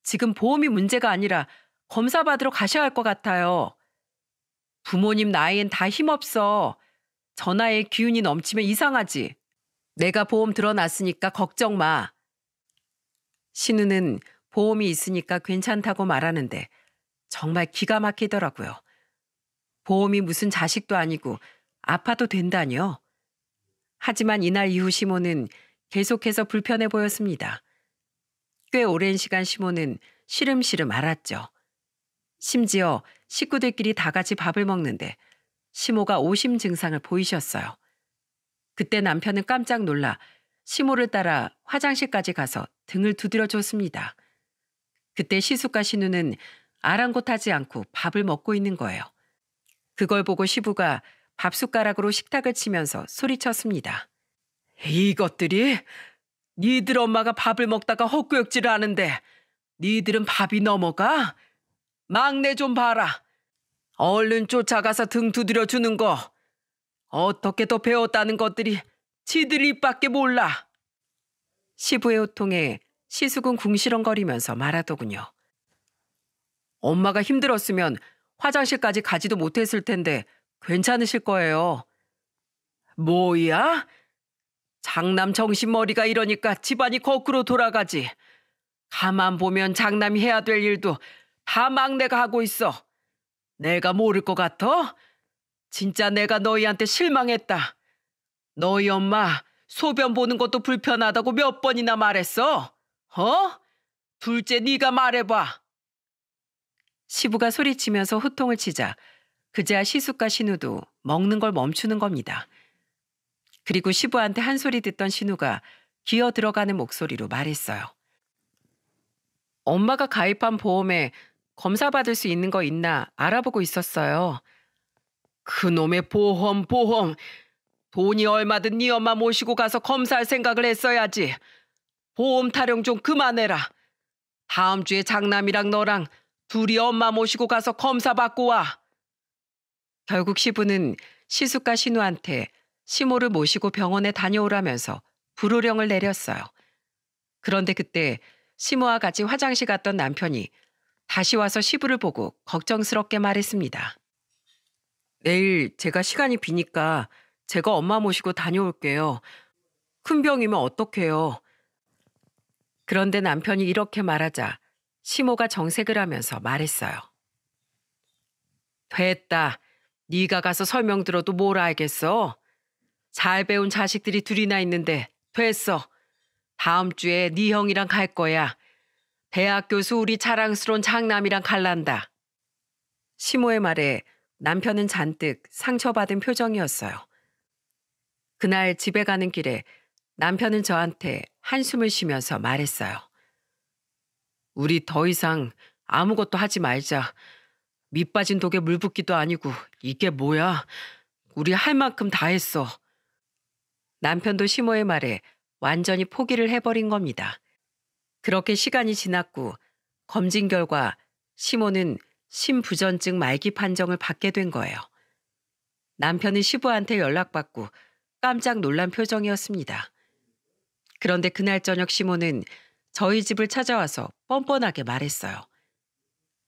지금 보험이 문제가 아니라 검사 받으러 가셔야 할 것 같아요. 부모님 나이엔 다 힘없어. 저 나이에 기운이 넘치면 이상하지. 내가 보험 들어놨으니까 걱정 마. 신우는 보험이 있으니까 괜찮다고 말하는데 정말 기가 막히더라고요. 보험이 무슨 자식도 아니고 아파도 된다니요. 하지만 이날 이후 시모는 계속해서 불편해 보였습니다. 꽤 오랜 시간 시모는 시름시름 앓았죠. 심지어 식구들끼리 다 같이 밥을 먹는데 시모가 오심 증상을 보이셨어요. 그때 남편은 깜짝 놀라 시모를 따라 화장실까지 가서 등을 두드려 줬습니다. 그때 시숙과 신우는 아랑곳하지 않고 밥을 먹고 있는 거예요. 그걸 보고 시부가 밥숟가락으로 식탁을 치면서 소리쳤습니다. 이것들이 니들 엄마가 밥을 먹다가 헛구역질을 하는데 니들은 밥이 넘어가? 막내 좀 봐라. 얼른 쫓아가서 등 두드려 주는 거. 어떻게 더 배웠다는 것들이 지들 입밖에 몰라. 시부의 호통에 시숙은 궁시렁거리면서 말하더군요. 엄마가 힘들었으면 화장실까지 가지도 못했을 텐데 괜찮으실 거예요. 뭐야? 장남 정신머리가 이러니까 집안이 거꾸로 돌아가지. 가만 보면 장남이 해야 될 일도 다 막내가 하고 있어. 내가 모를 것 같아? 진짜 내가 너희한테 실망했다. 너희 엄마 소변 보는 것도 불편하다고 몇 번이나 말했어? 어? 둘째 네가 말해봐. 시부가 소리치면서 호통을 치자 그제야 시숙과 신우도 먹는 걸 멈추는 겁니다. 그리고 시부한테 한 소리 듣던 신우가 기어 들어가는 목소리로 말했어요. 엄마가 가입한 보험에 검사 받을 수 있는 거 있나 알아보고 있었어요. 그놈의 보험. 돈이 얼마든 네 엄마 모시고 가서 검사할 생각을 했어야지. 보험 타령 좀 그만해라. 다음 주에 장남이랑 너랑 둘이 엄마 모시고 가서 검사 받고 와. 결국 시부는 시숙과 신우한테 시모를 모시고 병원에 다녀오라면서 불호령을 내렸어요. 그런데 그때 시모와 같이 화장실 갔던 남편이 다시 와서 시부를 보고 걱정스럽게 말했습니다. 내일 제가 시간이 비니까 제가 엄마 모시고 다녀올게요. 큰 병이면 어떡해요. 그런데 남편이 이렇게 말하자 시모가 정색을 하면서 말했어요. 됐다. 네가 가서 설명 들어도 뭘 알겠어. 잘 배운 자식들이 둘이나 있는데 됐어. 다음 주에 네 형이랑 갈 거야. 대학 교수 우리 자랑스러운 장남이랑 갈란다. 시모의 말에 남편은 잔뜩 상처받은 표정이었어요. 그날 집에 가는 길에 남편은 저한테 한숨을 쉬면서 말했어요. 우리 더 이상 아무것도 하지 말자. 밑 빠진 독에 물 붓기도 아니고 이게 뭐야. 우리 할 만큼 다 했어. 남편도 시모의 말에 완전히 포기를 해버린 겁니다. 그렇게 시간이 지났고 검진 결과 시모는 심부전증 말기 판정을 받게 된 거예요. 남편은 시부한테 연락받고 깜짝 놀란 표정이었습니다. 그런데 그날 저녁 시모는 저희 집을 찾아와서 뻔뻔하게 말했어요.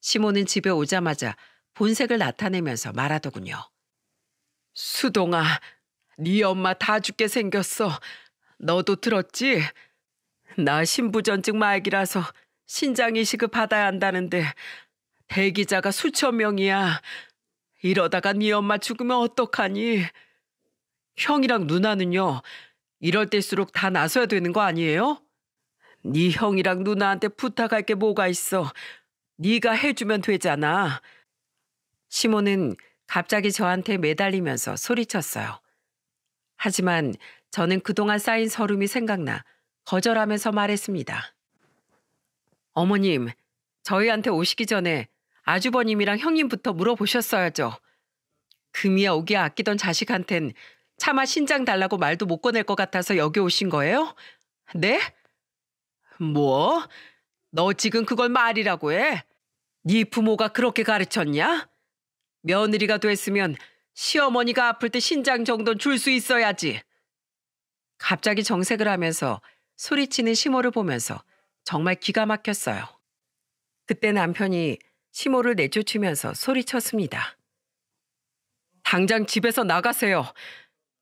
시모는 집에 오자마자 본색을 나타내면서 말하더군요. 수동아, 네 엄마 다 죽게 생겼어. 너도 들었지? 나 심부전증 말기라서 신장 이식을 받아야 한다는데 대기자가 수천 명이야. 이러다가 네 엄마 죽으면 어떡하니? 형이랑 누나는요. 이럴 때일수록 다 나서야 되는 거 아니에요? 네 형이랑 누나한테 부탁할 게 뭐가 있어. 네가 해주면 되잖아. 시모는 갑자기 저한테 매달리면서 소리쳤어요. 하지만 저는 그동안 쌓인 서름이 생각나 거절하면서 말했습니다. 어머님, 저희한테 오시기 전에 아주버님이랑 형님부터 물어보셨어야죠. 금이야 오기야 아끼던 자식한텐 차마 신장 달라고 말도 못 꺼낼 것 같아서 여기 오신 거예요? 네? 뭐? 너 지금 그걸 말이라고 해? 네 부모가 그렇게 가르쳤냐? 며느리가 됐으면 시어머니가 아플 때 신장 정도는 줄 수 있어야지. 갑자기 정색을 하면서 소리치는 시모를 보면서 정말 기가 막혔어요. 그때 남편이 시모를 내쫓으면서 소리쳤습니다. 당장 집에서 나가세요.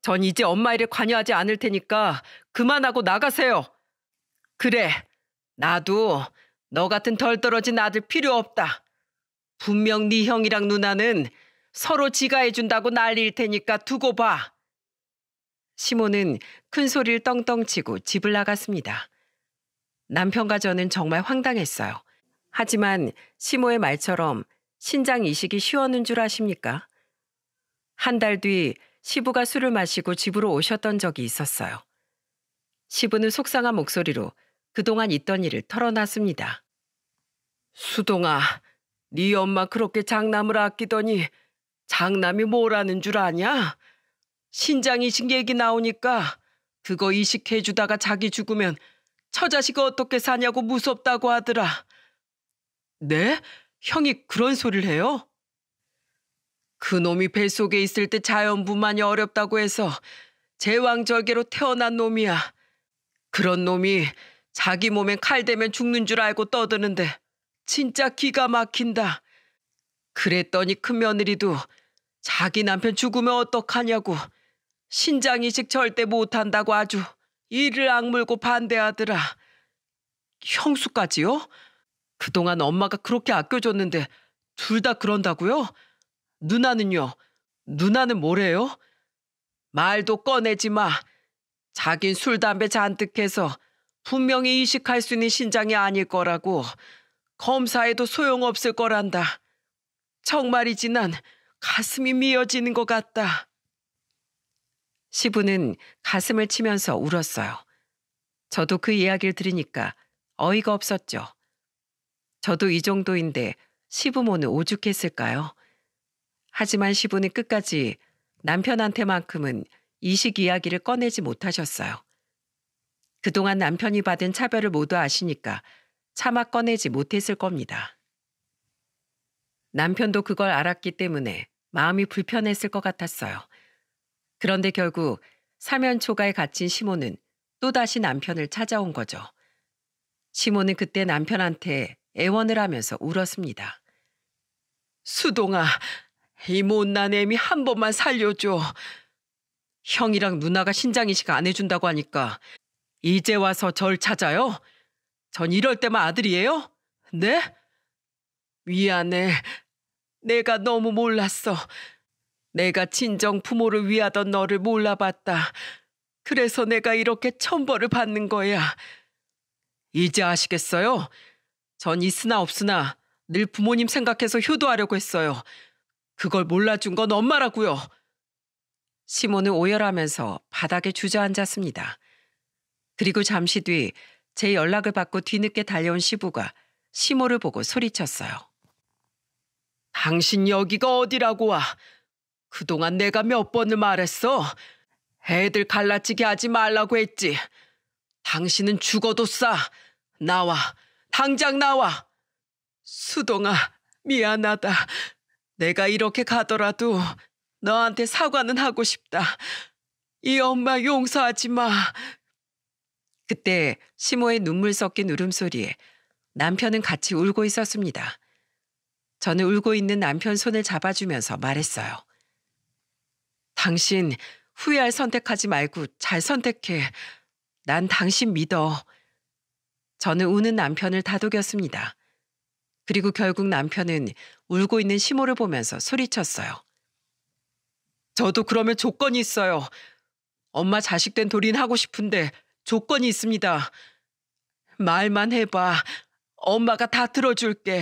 전 이제 엄마 일에 관여하지 않을 테니까 그만하고 나가세요. 그래, 나도 너 같은 덜 떨어진 아들 필요 없다. 분명 네 형이랑 누나는 서로 지가 해준다고 난리일 테니까 두고 봐. 시모는 큰 소리를 떵떵 치고 집을 나갔습니다. 남편과 저는 정말 황당했어요. 하지만 시모의 말처럼 신장 이식이 쉬웠는 줄 아십니까? 한 달 뒤 시부가 술을 마시고 집으로 오셨던 적이 있었어요. 시부는 속상한 목소리로 그동안 있던 일을 털어놨습니다. 수동아, 네 엄마 그렇게 장남을 아끼더니 장남이 뭐라는 줄 아냐? 신장 이식 얘기 나오니까 그거 이식해주다가 자기 죽으면 처자식 어떻게 사냐고 무섭다고 하더라. 네? 형이 그런 소리를 해요? 그놈이 뱃속에 있을 때 자연분만이 어렵다고 해서 제왕절개로 태어난 놈이야. 그런 놈이 자기 몸엔 칼 대면 죽는 줄 알고 떠드는데 진짜 기가 막힌다. 그랬더니 큰며느리도 자기 남편 죽으면 어떡하냐고 신장 이식 절대 못한다고 아주 이를 악물고 반대하더라. 형수까지요? 그동안 엄마가 그렇게 아껴줬는데 둘 다 그런다고요? 누나는요? 누나는 뭐래요? 말도 꺼내지 마. 자긴 술, 담배 잔뜩 해서 분명히 이식할 수 있는 신장이 아닐 거라고. 검사해도 소용없을 거란다. 정말이지 난 가슴이 미어지는 것 같다. 시부는 가슴을 치면서 울었어요. 저도 그 이야기를 들으니까 어이가 없었죠. 저도 이 정도인데 시부모는 오죽했을까요? 하지만 시부는 끝까지 남편한테만큼은 이식 이야기를 꺼내지 못하셨어요. 그동안 남편이 받은 차별을 모두 아시니까 차마 꺼내지 못했을 겁니다. 남편도 그걸 알았기 때문에 마음이 불편했을 것 같았어요. 그런데 결국 사면초가에 갇힌 시모는 또다시 남편을 찾아온 거죠. 시모는 그때 남편한테 애원을 하면서 울었습니다. 수동아, 이 못난 애미 한 번만 살려줘. 형이랑 누나가 신장이식 안 해준다고 하니까 이제 와서 절 찾아요? 전 이럴 때만 아들이에요? 네? 미안해. 내가 너무 몰랐어. 내가 친정 부모를 위하던 너를 몰라봤다. 그래서 내가 이렇게 천벌을 받는 거야. 이제 아시겠어요? 전 있으나 없으나 늘 부모님 생각해서 효도하려고 했어요. 그걸 몰라준 건 엄마라고요. 시모는 오열하면서 바닥에 주저앉았습니다. 그리고 잠시 뒤 제 연락을 받고 뒤늦게 달려온 시부가 시모를 보고 소리쳤어요. 당신 여기가 어디라고 와? 그동안 내가 몇 번을 말했어. 애들 갈라치게 하지 말라고 했지. 당신은 죽어도 싸. 나와. 당장 나와. 수동아, 미안하다. 내가 이렇게 가더라도 너한테 사과는 하고 싶다. 이 엄마 용서하지 마. 그때 시모의 눈물 섞인 울음소리에 남편은 같이 울고 있었습니다. 저는 울고 있는 남편 손을 잡아주면서 말했어요. 당신 후회할 선택하지 말고 잘 선택해. 난 당신 믿어. 저는 우는 남편을 다독였습니다. 그리고 결국 남편은 울고 있는 시모를 보면서 소리쳤어요. 저도 그러면 조건이 있어요. 엄마 자식 된 도리는 하고 싶은데 조건이 있습니다. 말만 해봐. 엄마가 다 들어줄게.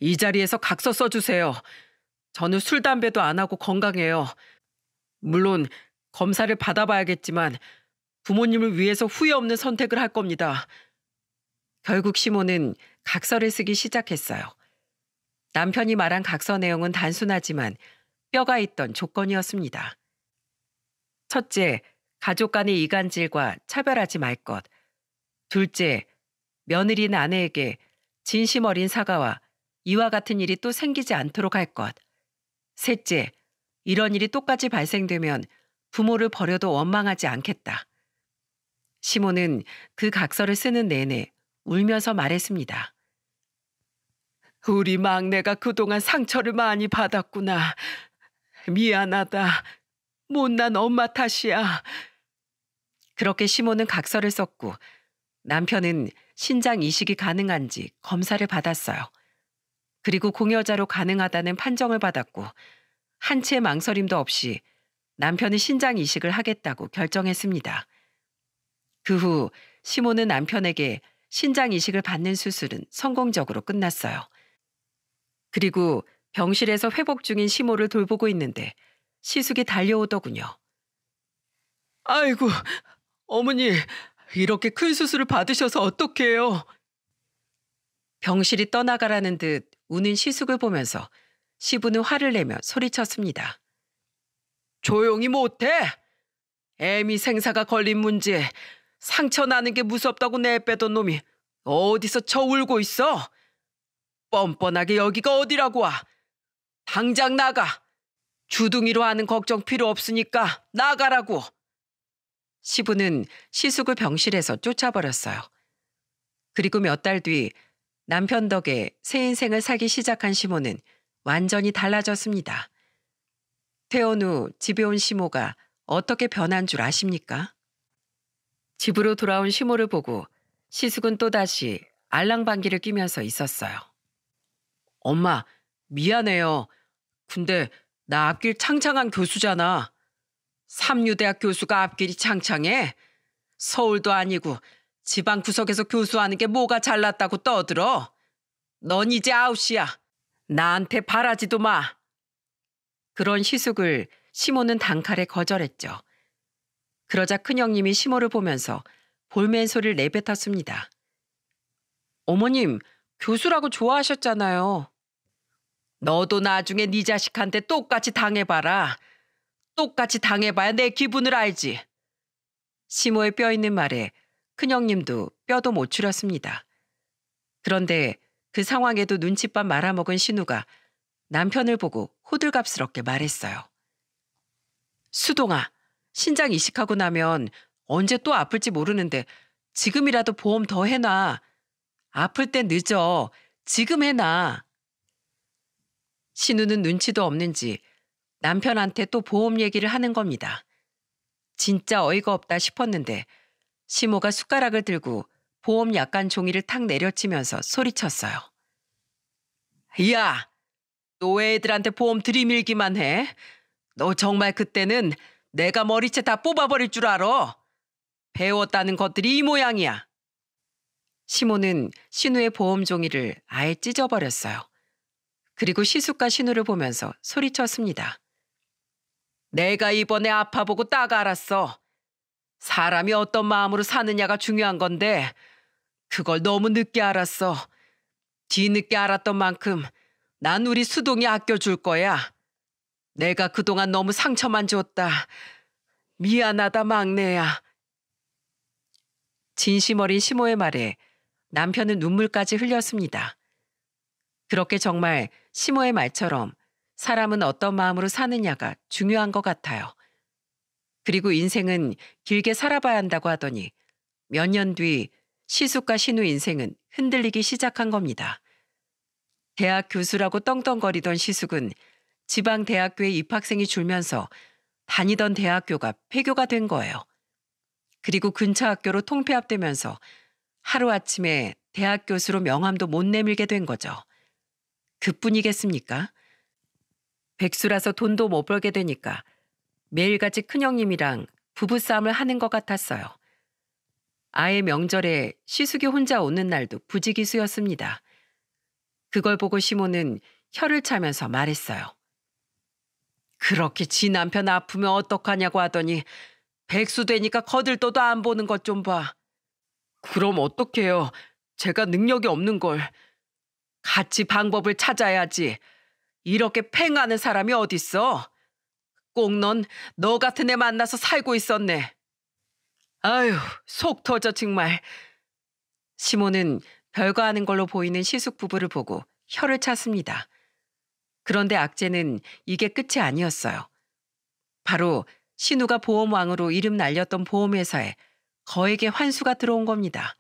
이 자리에서 각서 써주세요. 저는 술, 담배도 안 하고 건강해요. 물론 검사를 받아봐야겠지만 부모님을 위해서 후회 없는 선택을 할 겁니다. 결국 시모는 각서를 쓰기 시작했어요. 남편이 말한 각서 내용은 단순하지만 뼈가 있던 조건이었습니다. 첫째, 가족 간의 이간질과 차별하지 말 것. 둘째, 며느리는 아내에게 진심 어린 사과와 이와 같은 일이 또 생기지 않도록 할 것. 셋째, 이런 일이 똑같이 발생되면 부모를 버려도 원망하지 않겠다. 시모는 그 각서를 쓰는 내내 울면서 말했습니다. 우리 막내가 그동안 상처를 많이 받았구나. 미안하다. 못난 엄마 탓이야. 그렇게 시모는 각서를 썼고 남편은 신장 이식이 가능한지 검사를 받았어요. 그리고 공여자로 가능하다는 판정을 받았고 한 채의 망설임도 없이 남편은 신장 이식을 하겠다고 결정했습니다. 그 후 시모는 남편에게 신장 이식을 받는 수술은 성공적으로 끝났어요. 그리고 병실에서 회복 중인 시모를 돌보고 있는데 시숙이 달려오더군요. 아이고, 어머니, 이렇게 큰 수술을 받으셔서 어떡해요? 병실이 떠나가라는 듯 우는 시숙을 보면서 시부는 화를 내며 소리쳤습니다. 조용히 못해? 애미 생사가 걸린 문제에 상처 나는 게 무섭다고 내빼던 놈이 어디서 저 울고 있어? 뻔뻔하게 여기가 어디라고 와? 당장 나가. 주둥이로 하는 걱정 필요 없으니까 나가라고. 시부는 시숙을 병실에서 쫓아버렸어요. 그리고 몇 달 뒤 남편 덕에 새 인생을 살기 시작한 시모는 완전히 달라졌습니다. 퇴원 후 집에 온 시모가 어떻게 변한 줄 아십니까? 집으로 돌아온 시모를 보고 시숙은 또다시 알랑방귀를 뀌면서 있었어요. 엄마, 미안해요. 근데 나 앞길 창창한 교수잖아. 삼류대학 교수가 앞길이 창창해? 서울도 아니고 지방 구석에서 교수하는 게 뭐가 잘났다고 떠들어? 넌 이제 아웃이야. 나한테 바라지도 마. 그런 시숙을 시모는 단칼에 거절했죠. 그러자 큰형님이 시모를 보면서 볼멘 소리를 내뱉었습니다. 어머님, 교수라고 좋아하셨잖아요. 너도 나중에 네 자식한테 똑같이 당해봐라. 똑같이 당해봐야 내 기분을 알지. 시모의 뼈 있는 말에 큰형님도 뼈도 못 추렸습니다. 그런데 그 상황에도 눈칫밥 말아먹은 신우가 남편을 보고 호들갑스럽게 말했어요. 수동아, 신장 이식하고 나면 언제 또 아플지 모르는데 지금이라도 보험 더 해놔. 아플 땐 늦어. 지금 해놔. 신우는 눈치도 없는지 남편한테 또 보험 얘기를 하는 겁니다. 진짜 어이가 없다 싶었는데 시모가 숟가락을 들고 보험 약관 종이를 탁 내려치면서 소리쳤어요. 야, 또 애들한테 보험 들이밀기만 해? 너 정말 그때는 내가 머리채 다 뽑아버릴 줄 알아. 배웠다는 것들이 이 모양이야. 시모는 신우의 보험 종이를 아예 찢어버렸어요. 그리고 시숙과 신우를 보면서 소리쳤습니다. 내가 이번에 아파보고 딱 알았어. 사람이 어떤 마음으로 사느냐가 중요한 건데 그걸 너무 늦게 알았어. 뒤늦게 알았던 만큼 난 우리 수동이 아껴줄 거야. 내가 그동안 너무 상처만 줬다. 미안하다 막내야. 진심 어린 시모의 말에 남편은 눈물까지 흘렸습니다. 그렇게 정말 시모의 말처럼 사람은 어떤 마음으로 사느냐가 중요한 것 같아요. 그리고 인생은 길게 살아봐야 한다고 하더니 몇 년 뒤 시숙과 신우 인생은 흔들리기 시작한 겁니다. 대학 교수라고 떵떵거리던 시숙은 지방 대학교에 입학생이 줄면서 다니던 대학교가 폐교가 된 거예요. 그리고 근처 학교로 통폐합되면서 하루아침에 대학 교수로 명함도 못 내밀게 된 거죠. 그뿐이겠습니까? 백수라서 돈도 못 벌게 되니까 매일같이 큰형님이랑 부부싸움을 하는 것 같았어요. 아예 명절에 시숙이 혼자 오는 날도 부지기수였습니다. 그걸 보고 시모는 혀를 차면서 말했어요. 그렇게 지 남편 아프면 어떡하냐고 하더니 백수 되니까 거들떠도 안 보는 것 좀 봐. 그럼 어떡해요. 제가 능력이 없는 걸. 같이 방법을 찾아야지. 이렇게 팽하는 사람이 어딨어. 꼭 넌 너 같은 애 만나서 살고 있었네. 아유, 속 터져 정말. 시모는 별거 아닌 걸로 보이는 시숙 부부를 보고 혀를 찼습니다. 그런데 악재는 이게 끝이 아니었어요. 바로 신우가 보험왕으로 이름 날렸던 보험회사에 거액의 환수가 들어온 겁니다.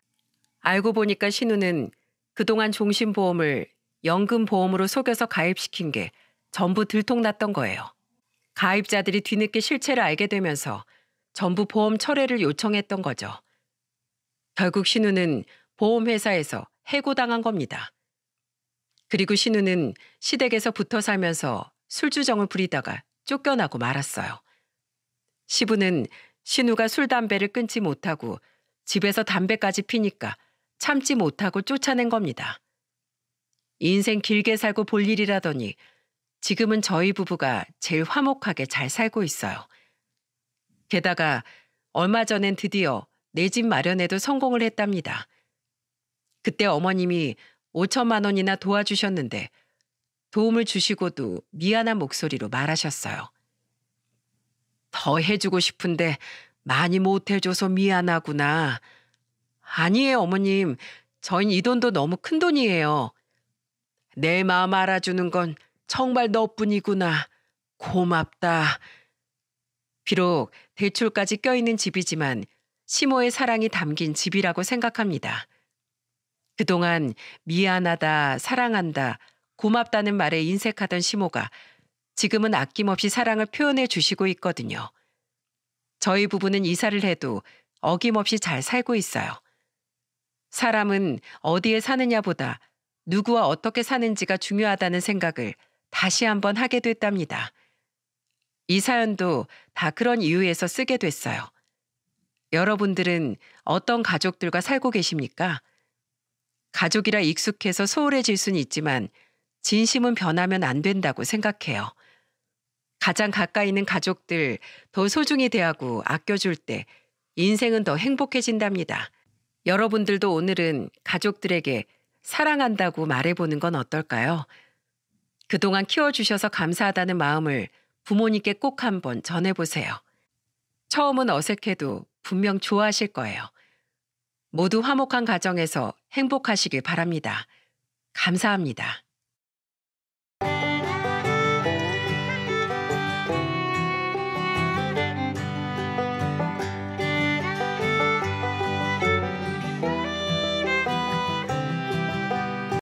알고 보니까 신우는 그동안 종신보험을 연금보험으로 속여서 가입시킨 게 전부 들통났던 거예요. 가입자들이 뒤늦게 실체를 알게 되면서 전부 보험 철회를 요청했던 거죠. 결국 신우는 보험회사에서 해고당한 겁니다. 그리고 신우는 시댁에서 붙어 살면서 술주정을 부리다가 쫓겨나고 말았어요. 시부는 신우가 술, 담배를 끊지 못하고 집에서 담배까지 피니까 참지 못하고 쫓아낸 겁니다. 인생 길게 살고 볼 일이라더니 지금은 저희 부부가 제일 화목하게 잘 살고 있어요. 게다가 얼마 전엔 드디어 내 집 마련에도 성공을 했답니다. 그때 어머님이 5천만 원이나 도와주셨는데 도움을 주시고도 미안한 목소리로 말하셨어요. 더 해주고 싶은데 많이 못 해줘서 미안하구나. 아니에요, 어머님. 저흰 이 돈도 너무 큰 돈이에요. 내 마음 알아주는 건 정말 너뿐이구나. 고맙다. 비록 대출까지 껴있는 집이지만 시모의 사랑이 담긴 집이라고 생각합니다. 그동안 미안하다, 사랑한다, 고맙다는 말에 인색하던 시모가 지금은 아낌없이 사랑을 표현해 주시고 있거든요. 저희 부부는 이사를 해도 어김없이 잘 살고 있어요. 사람은 어디에 사느냐보다 누구와 어떻게 사는지가 중요하다는 생각을 다시 한번 하게 됐답니다. 이 사연도 다 그런 이유에서 쓰게 됐어요. 여러분들은 어떤 가족들과 살고 계십니까? 가족이라 익숙해서 소홀해질 수는 있지만 진심은 변하면 안 된다고 생각해요. 가장 가까이 있는 가족들 더 소중히 대하고 아껴줄 때 인생은 더 행복해진답니다. 여러분들도 오늘은 가족들에게 사랑한다고 말해보는 건 어떨까요? 그동안 키워주셔서 감사하다는 마음을 부모님께 꼭 한번 전해보세요. 처음은 어색해도 분명 좋아하실 거예요. 모두 화목한 가정에서 행복하시길 바랍니다. 감사합니다.